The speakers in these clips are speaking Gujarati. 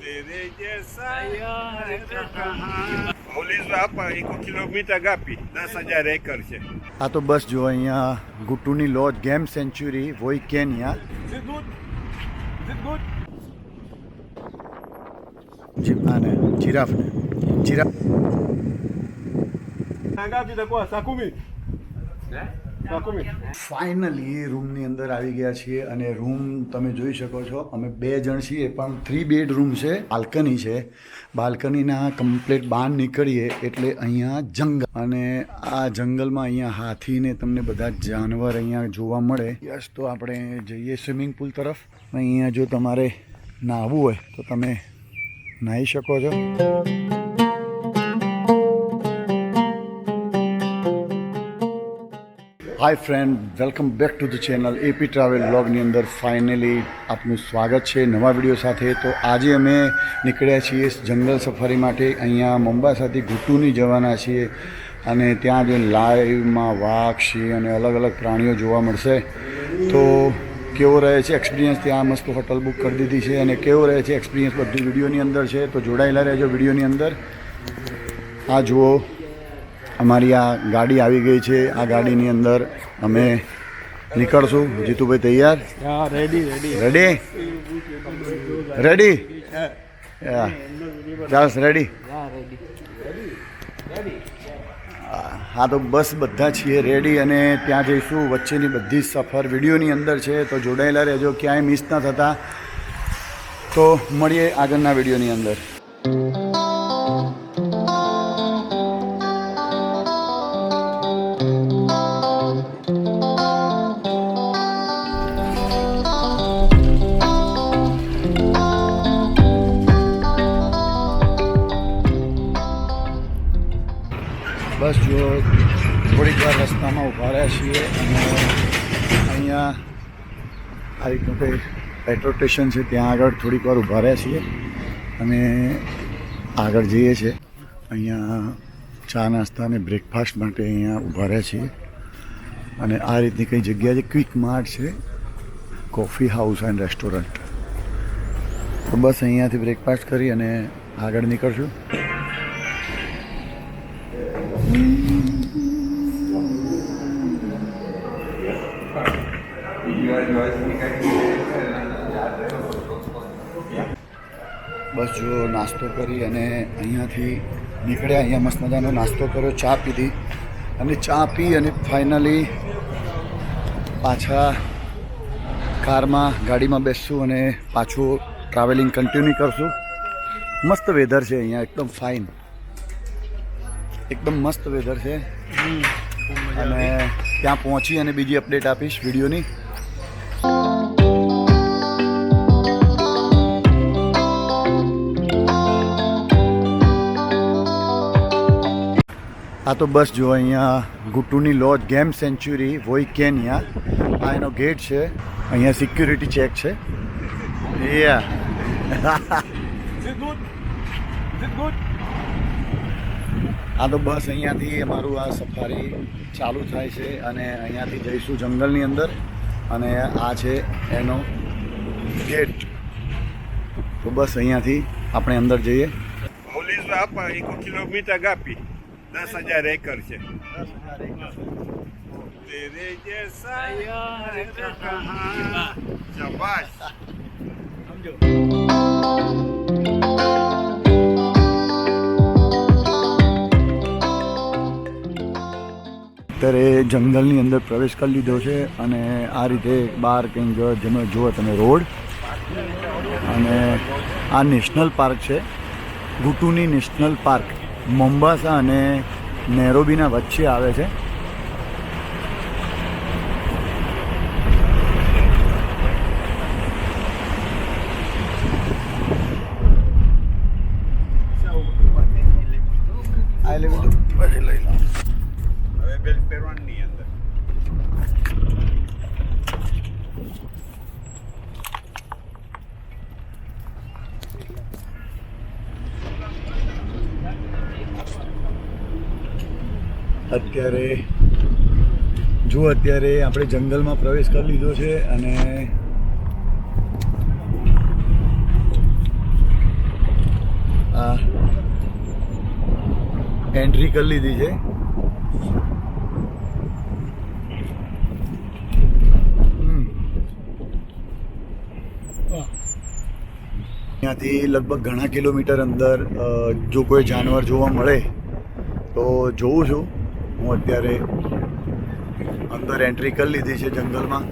Teere jesa Ulizo hapa iko kilomita gapi? 10,000 acre છે. આ તો બસ જો અહીંયા ગુટુની લોજ ગેમ સેન્ચુરી વોઈ કેન્યા જીપાને જીરાફને giraffe ngapi itakuwa saa 10? Finally રૂમની અંદર આવી ગયા છીએ અને રૂમ તમે જોઈ શકો છો. અમે 2 જણ છીએ પણ 3 બેડરૂમ છે. બાલ્કની છે. બાલ્કનીના કમ્પ્લીટ બહાર નીકળીએ એટલે અહીંયા જંગલ અને આ જંગલમાં અહીંયા હાથીને તમને બધા જાનવર અહીંયા જોવા મળે. યસ, તો આપણે જઈએ સ્વિમિંગ પુલ તરફ. અહીંયા જો તમારે નાહવું હોય તો તમે નાહી શકો છો. Hi friend, welcome back to the channel AP travel વ્લોગની અંદર ફાઇનલી આપનું સ્વાગત છે નવા વિડીયો સાથે. તો આજે અમે નીકળ્યા છીએ જંગલ સફારી માટે. અહીંયા મોમ્બાસાથી ગુટુની જવાના છીએ અને ત્યાં જે લાઈવમાં વાઘ, સિંહ અને અલગ અલગ પ્રાણીઓ જોવા મળશે. તો કેવો રહે છે એક્સપિરિયન્સ, ત્યાં મસ્ત હોટલ બુક કરી દીધી છે અને કેવો રહે છે એક્સપિરિયન્સ બધું વિડીયોની અંદર છે. તો જોડાયેલા રહેજો વિડીયોની અંદર. આ જુઓ, અમારી આ ગાડી આવી ગઈ છે. આ ગાડીની અંદર અમે નીકળશું. જીતુભાઈ તૈયાર? રેડી ચાલ રેડી. હા, તો બસ બધા છીએ રેડી અને ત્યાં જઈશું. વચ્ચેની બધી સફર વિડીયોની અંદર છે, તો જોડાયેલા રહેજો, ક્યાંય મિસ ના થતા. તો મળીએ આગળના વિડીયોની અંદર. બસ જો થોડીક વાર રસ્તામાં ઊભા રહ્યા છીએ અને અહીંયા આ રીતનું કંઈ પેટ્રોલ સ્ટેશન છે, ત્યાં આગળ થોડીક વાર ઊભા રહ્યા છીએ અને આગળ જઈએ છીએ. અહીંયા ચા નાસ્તા અને બ્રેકફાસ્ટ માટે અહીંયા ઊભા રહ્યા છીએ અને આ રીતની કંઈ જગ્યા છે. ક્વિક માર્ટ છે, કોફી હાઉસ એન્ડ રેસ્ટોરન્ટ. તો બસ અહીંયાથી બ્રેકફાસ્ટ કરી અને આગળ નીકળશું. બસ જો નાસ્તો કરી અને અહીંયાથી નીકળ્યા. અહીંયા મસ્ત મજાનો નાસ્તો કર્યો, ચા પીધી અને ચા પી અને ફાઇનલી પાછા કારમાં ગાડીમાં બેસશું અને પાછું ટ્રાવેલિંગ કન્ટિન્યુ કરશું. મસ્ત વેધર છે અહીંયા, એકદમ ફાઇન, એકદમ મસ્ત વેધર છે અને ત્યાં પહોંચી અને બીજી અપડેટ આપીશ વિડીયોની. આ તો બસ જો અહીંયા ગુટુની લોજ ગેમ સેન્ચુરી વોઈ કેન્યા. આ એનો ગેટ છે. અહીંયા સિક્યુરિટી ચેક છે. આ તો બસ અહીંયાથી અમારું આ સફારી ચાલુ થાય છે અને અહીંયાથી જઈશું જંગલની અંદર અને આ છે એનો ગેટ. તો બસ અહીંયાથી આપણે અંદર જઈએ. Ulizo hapa iko kilomita gapi? 10,000 acre છે. તેરે જૈસા શાબાશ. સમજો. અત્યારે જંગલની અંદર પ્રવેશ કરી લીધો છે અને આ રીતે બહાર કંઈક જેમાં જુઓ તમે રોડ અને આ નેશનલ પાર્ક છે, ગુટુની નેશનલ પાર્ક. મોમ્બાસા અને નેરોબીના વચ્ચે આવે છે. અત્યારે આપણે જંગલમાં પ્રવેશ કરી લીધો છે અને આ એન્ટ્રી કરી લીધી છે. ત્યાંથી લગભગ ઘણા કિલોમીટર અંદર જો કોઈ જાનવર જોવા મળે તો જોઉં છું. હું અત્યારે અંદર એન્ટ્રી કરી લીધી છે જંગલમાં.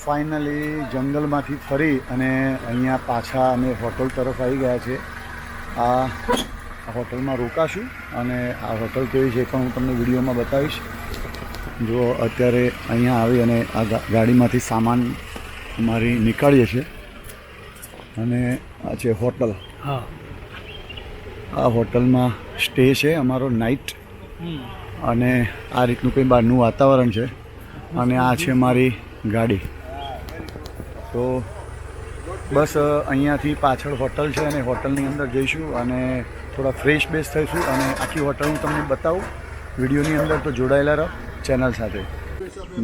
ફાઇનલી જંગલમાંથી ફરી અને અહીંયા પાછા અમે હોટલ તરફ આવી ગયા છે. આ હોટલમાં રોકાશું અને આ હોટલ કેવી છે પણ હું તમને વિડીયોમાં બતાવીશ. જો અત્યારે અહીંયા આવી અને આ ગાડીમાંથી સામાન અમારી નીકાળીએ છીએ અને આ છે હોટલ. હા, આ હોટલમાં સ્ટે છે અમારો નાઇટ અને આ રીતનું કંઈ બહારનું વાતાવરણ છે અને આ છે મારી ગાડી. તો બસ અહીંયાથી પાછળ હોટલ છે અને હોટલની અંદર જઈશું અને થોડા ફ્રેશ બેસ થઈશું અને આખી હોટલ હું તમને બતાવું વિડીયોની અંદર. તો જોડાયેલા રહો ચેનલ સાથે.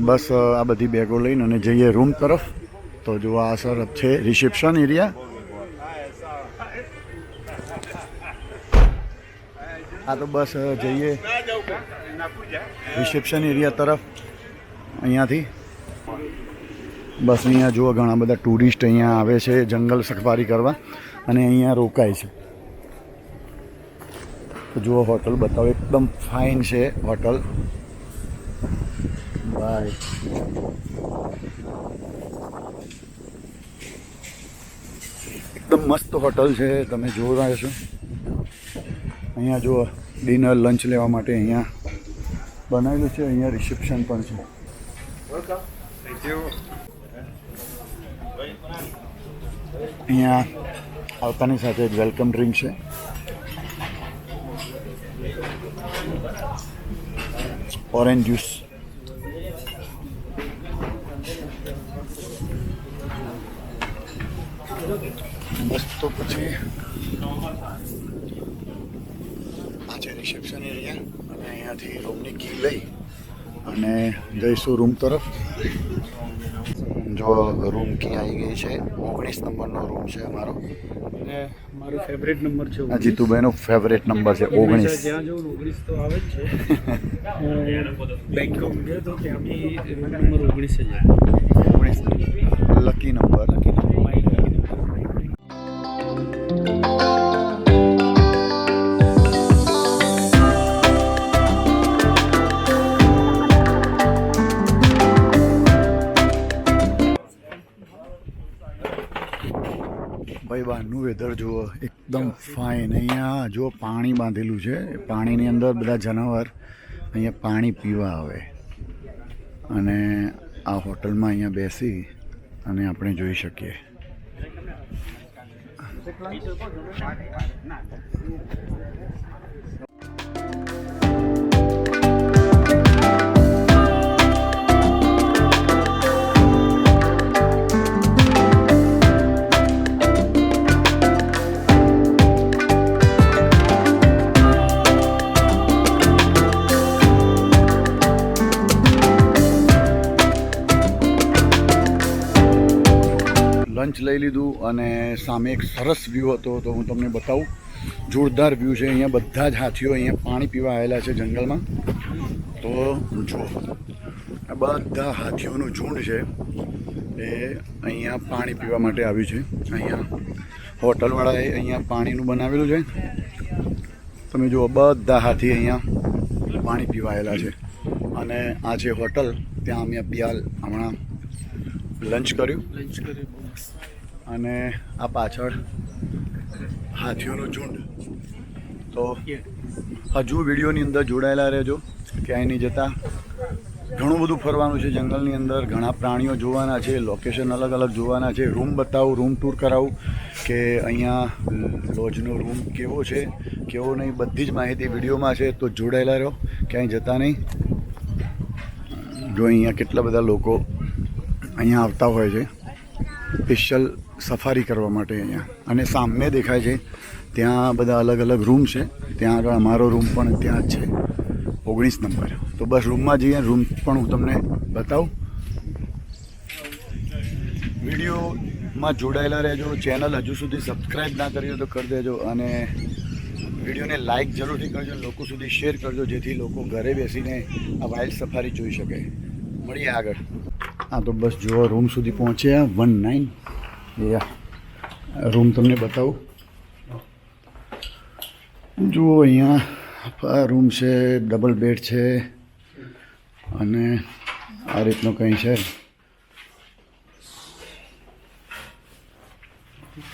બસ આ બધી બેગો લઈને અને જઈએ રૂમ તરફ. તો જો આ સર છે રિસેપ્શન એરિયા. હા તો બસ જઈએ રિસેપ્શન એરિયા તરફ અહીંયાથી. બસ અહીંયા જુઓ ઘણા બધા ટુરિસ્ટ અહીંયા આવે છે જંગલ સફારી કરવા અને અહીંયા રોકાય છે. તો જુઓ હોટલ બતાવો, એકદમ ફાઇન છે હોટલ. બાય. એકદમ મસ્ત હોટલ છે, તમે જોઈ રહ્યા છો. અહીંયા જુઓ ડિનર લંચ લેવા માટે અહીંયા બનાવેલું છે. અહીંયા રિસેપ્શન પણ છે. અહીંયા આવતાની સાથે જ વેલકમ ડ્રિંક છે. Orange juice. બસ તો પછી આ છે રિસેપ્શન એરિયા અને અહીંયાથી રૂમની કી લઈ અને જઈશું રૂમ તરફ. જો રૂમ કી આવી ગઈ છે. 19 નંબરનો રૂમ છે અમારો અને મારો ફેવરેટ નંબર છે. આ જીતુભાઈનો ફેવરેટ નંબર છે 19. જ્યાં જવું 19 તો આવે જ છે. બેંકોક ગયો તો ત્યાં બી રૂમ નંબર 19 જ હતો. 19 લકી નંબર. બહારનું વેધર જુઓ, એકદમ ફાઇન. અહીંયા જો પાણી બાંધેલું છે, પાણીની અંદર બધા જનાવર અહીંયા પાણી પીવા આવે અને આ હોટલમાં અહીંયા બેસી અને આપણે જોઈ શકીએ. લંચ લઈ લીધું અને સામે એક સરસ વ્યૂ હતો, તો હું તમને બતાવું. જોરદાર વ્યૂ છે. અહીંયા બધા જ હાથીઓ અહીંયા પાણી પીવા આવેલા છે જંગલમાં. તો જો આ બધા હાથીઓનું ઝુંડ છે એ અહીંયા પાણી પીવા માટે આવ્યું છે. અહીંયા હોટલવાળાએ અહીંયા પાણીનું બનાવેલું છે. તમે જુઓ બધા હાથી અહીંયા પાણી પીવા આવેલા છે અને આ છે હોટલ. ત્યાં અમે પિયાલ હમણાં લંચ કર્યું અને આ પાછળ હાથીઓનું ઝુંડ. તો હજુ વિડીયોની અંદર જોડાયેલા રહેજો, ક્યાંય નહીં જતા. ઘણું બધું ફરવાનું છે જંગલની અંદર, ઘણા પ્રાણીઓ જોવાના છે, લોકેશન અલગ અલગ જોવાના છે. રૂમ બતાવું, રૂમ ટૂર કરાવું કે અહીંયા લોજનો રૂમ કેવો છે કેવો નહીં, બધી જ માહિતી વિડીયોમાં છે. તો જોડાયેલા રહો, ક્યાંય જતા નહીં. જો અહીંયા કેટલા બધા લોકો અહીંયા આવતા હોય છે સ્પેશિયલ સફારી કરવા માટે અહીંયા. અને સામે દેખાય છે ત્યાં બધા અલગ અલગ રૂમ છે. ત્યાં આગળ અમારો રૂમ પણ ત્યાં જ છે, 19 નંબર. તો બસ રૂમમાં જઈએ, રૂમ પણ હું તમને બતાવું. વિડીયોમાં જોડાયેલા રહેજો. ચેનલ હજુ સુધી સબસ્ક્રાઈબ ના કરી હોય તો કરી દેજો અને વિડીયોને લાઇક જરૂરથી કરજો, લોકો સુધી શેર કરજો, જેથી લોકો ઘરે બેસીને આ વાઇલ્ડ સફારી જોઈ શકે. મળીએ આગળ. હા તો બસ જુઓ, રૂમ સુધી પહોંચ્યા. 19 રૂમ તમને બતાવું. જુઓ અહીંયા રૂમ છે, ડબલ બેડ છે અને આ રીતનું કંઈ છે.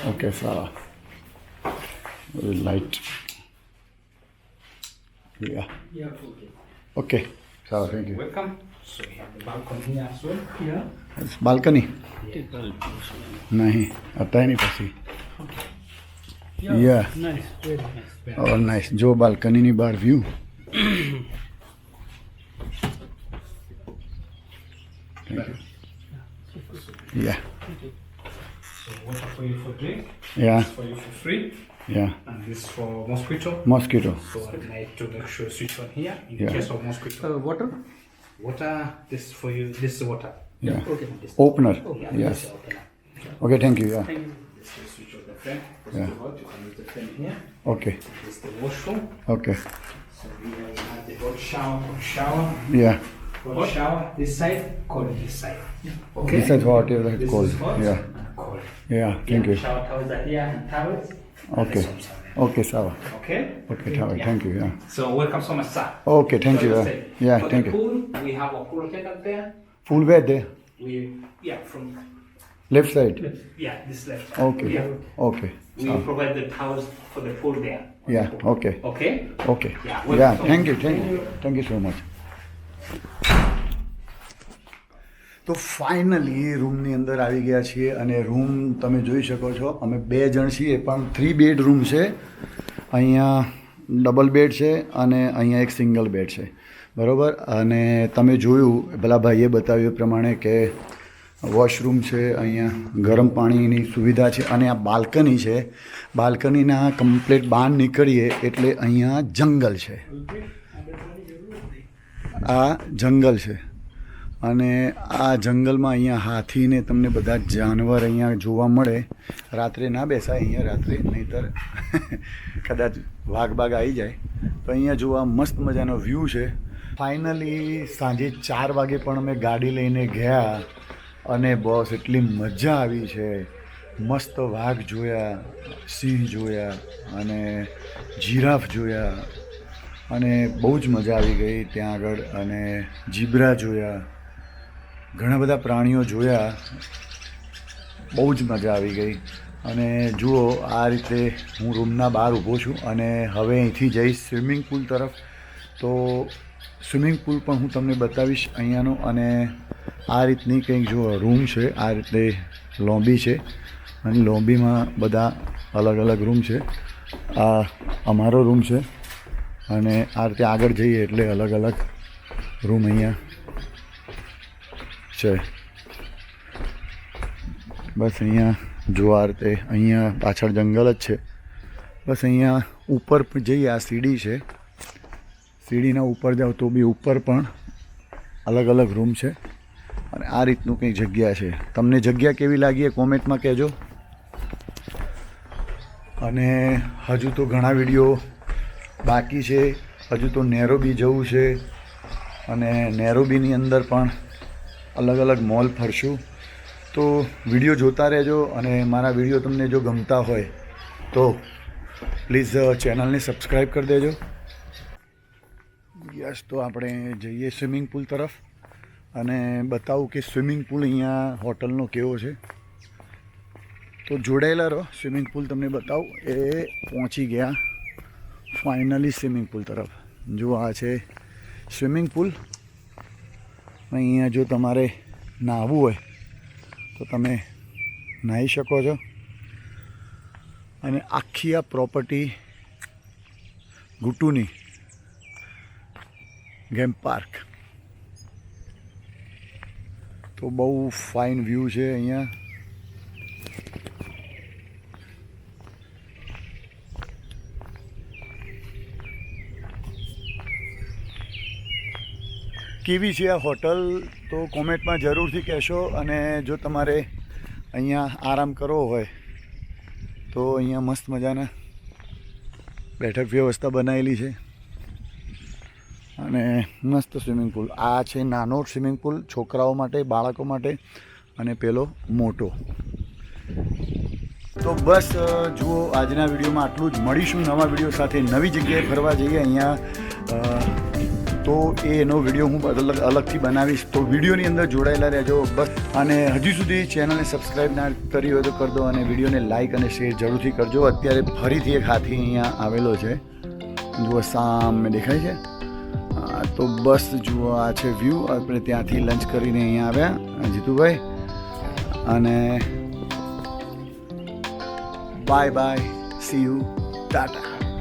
Okay, Sara light. Okay, Sara, thank you. Welcome. So we have the balcony here as well. Balcony નહીં હતા એની પછી. યા Nice, very nice. ઓર નાઇસ. જો બાલ્કનીની બહાર view. Yeah So water for you for drink, yeah for you for free, yeah and this for mosquito. Mosquito. So I like to make sure switch on here in Yeah. case of mosquito. Water? Water, this for you. This is water. Yeah Okay. This. Opener. Yeah, yes. this is opener. Okay, thank you. Yeah This is the switch of the fan. First Yeah. of all, you can use the fan here. Okay This is the washroom. Okay. So here we have the hot shower. Yeah Hot shower this side, cold this side. Okay. This is what is This cold. is hot Yeah. and cold. Yeah thank you. Shower towels are here and towels. and Okay. the soaps are there. Okay, સારા. Okay. Okay, thank you. Yeah So welcome so much, sir. Okay, thank you. Yeah For thank the you. pool, we have a pool attendant there. Pool where they We from left side. this left. Okay Yeah. Okay, We provide the towels for the pool there. Yeah okay Okay. Okay. Yeah, yeah welcome. Thank you so much. તો ફાઇનલી રૂમની અંદર આવી ગયા છીએ અને રૂમ તમે જોઈ શકો છો. અમે 2 જણ છીએ પણ 3 બેડ રૂમ છે. અહીંયા ડબલ બેડ છે અને અહીંયા એક સિંગલ બેડ છે, બરાબર. અને તમે જોયું પેલા ભાઈએ બતાવ્યું એ પ્રમાણે કે વોશરૂમ છે, અહીંયા ગરમ પાણીની સુવિધા છે અને આ બાલ્કની છે. બાલ્કનીના કમ્પ્લીટ બહાર નીકળીએ એટલે અહીંયા જંગલ છે. આ જંગલ છે અને આ જંગલમાં અહીંયા હાથીને તમને બધા જ જાનવર અહીંયા જોવા મળે. રાત્રે ના બેસાય અહીંયા રાત્રે, નહીંતર કદાચ વાઘ આવી જાય. તો અહીંયા જોવા મસ્ત મજાનો વ્યૂ છે. ફાઇનલી સાંજે 4 વાગે પણ અમે ગાડી લઈને ગયા અને બસ એટલી મજા આવી છે. મસ્ત વાઘ જોયા, સિંહ જોયા અને જીરાફ જોયા અને બહુ જ મજા આવી ગઈ ત્યાં આગળ. અને જીબ્રા જોયા, ઘણા બધા પ્રાણીઓ જોયા, બહુ જ મજા આવી ગઈ. અને જુઓ આ રીતે હું રૂમના બહાર ઊભો છું અને હવે અહીંથી જઈશ સ્વિમિંગ પુલ તરફ. તો સ્વિમિંગ પુલ પણ હું તમને બતાવીશ અહીંયાનો. અને આ રીતની કંઈક જો રૂમ છે, આ રીતે લોબી છે અને લોબીમાં બધા અલગ અલગ રૂમ છે. આ અમારો રૂમ છે અને આ રીતે આગળ જઈએ એટલે અલગ અલગ રૂમ અહીંયા છે. બસ અહીંયા જો આ રીતે અહીંયા પાછળ જંગલ જ છે. બસ અહીંયા ઉપર જઈએ, આ સીડી છે, સીડીના ઉપર જાઓ તો બી ઉપર પણ અલગ અલગ રૂમ છે અને આ રીતનું કંઈક જગ્યા છે. તમને જગ્યા કેવી લાગી એ કોમેન્ટમાં કહેજો. અને હજુ તો ઘણા વિડીયો બાકી છે. હજુ તો નેરોબી જવું છે અને નેરોબીની અંદર પણ અલગ અલગ મોલ ફરશું. તો વિડીયો જોતા રહેજો અને મારા વિડીયો તમને જો ગમતા હોય તો પ્લીઝ ચેનલને સબસ્ક્રાઈબ કરી દેજો. યસ, તો આપણે જઈએ સ્વિમિંગ પુલ તરફ અને બતાવું કે સ્વિમિંગ પુલ અહીંયા હોટલનો કેવો છે. તો જોડાયેલા રહો, સ્વિમિંગ પુલ તમને બતાવું. એ પહોંચી ગયા ફાઇનલી સ્વિમિંગ પુલ તરફ. જો આ છે સ્વિમિંગ પુલ. અહીંયા જો તમારે નાહવું હોય તો તમે નાહી શકો છો. અને આખી આ પ્રોપર્ટી ગુટુની ગેમ પાર્ક. તો બહુ ફાઇન વ્યૂ છે અહીંયા. કેવી છે આ હોટલ તો કોમેન્ટમાં જરૂરથી કહેશો. અને જો તમારે અહીંયા આરામ કરવો હોય તો અહીંયા મસ્ત મજાના બેઠક વ્યવસ્થા બનાવેલી છે અને મસ્ત સ્વિમિંગ પુલ. આ છે નાનો સ્વિમિંગ પુલ છોકરાઓ માટે, બાળકો માટે અને પેલો મોટો. તો બસ જુઓ, આજના વિડીયોમાં આટલું જ. મળીશું નવા વિડીયો સાથે, નવી જગ્યાએ ફરવા જઈએ અહીંયા. તો એનો વિડીયો હું અલગથી બનાવીશ. તો વિડીયોની અંદર જોડાયેલા રહેજો બસ. અને હજી સુધી ચેનલને સબસ્ક્રાઈબ ના કરી હોય તો કરી દો અને વિડીયોને લાઇક અને શેર જરૂરથી કરજો. અત્યારે ફરીથી એક હાથી અહીંયા આવેલો છે, જુઓ સામે દેખાય છે. તો બસ જુઓ, આ છે વ્યૂ. આપણે ત્યાંથી લંચ કરીને અહીંયા આવ્યા જીતુભાઈ. અને bye bye, C you, Tata.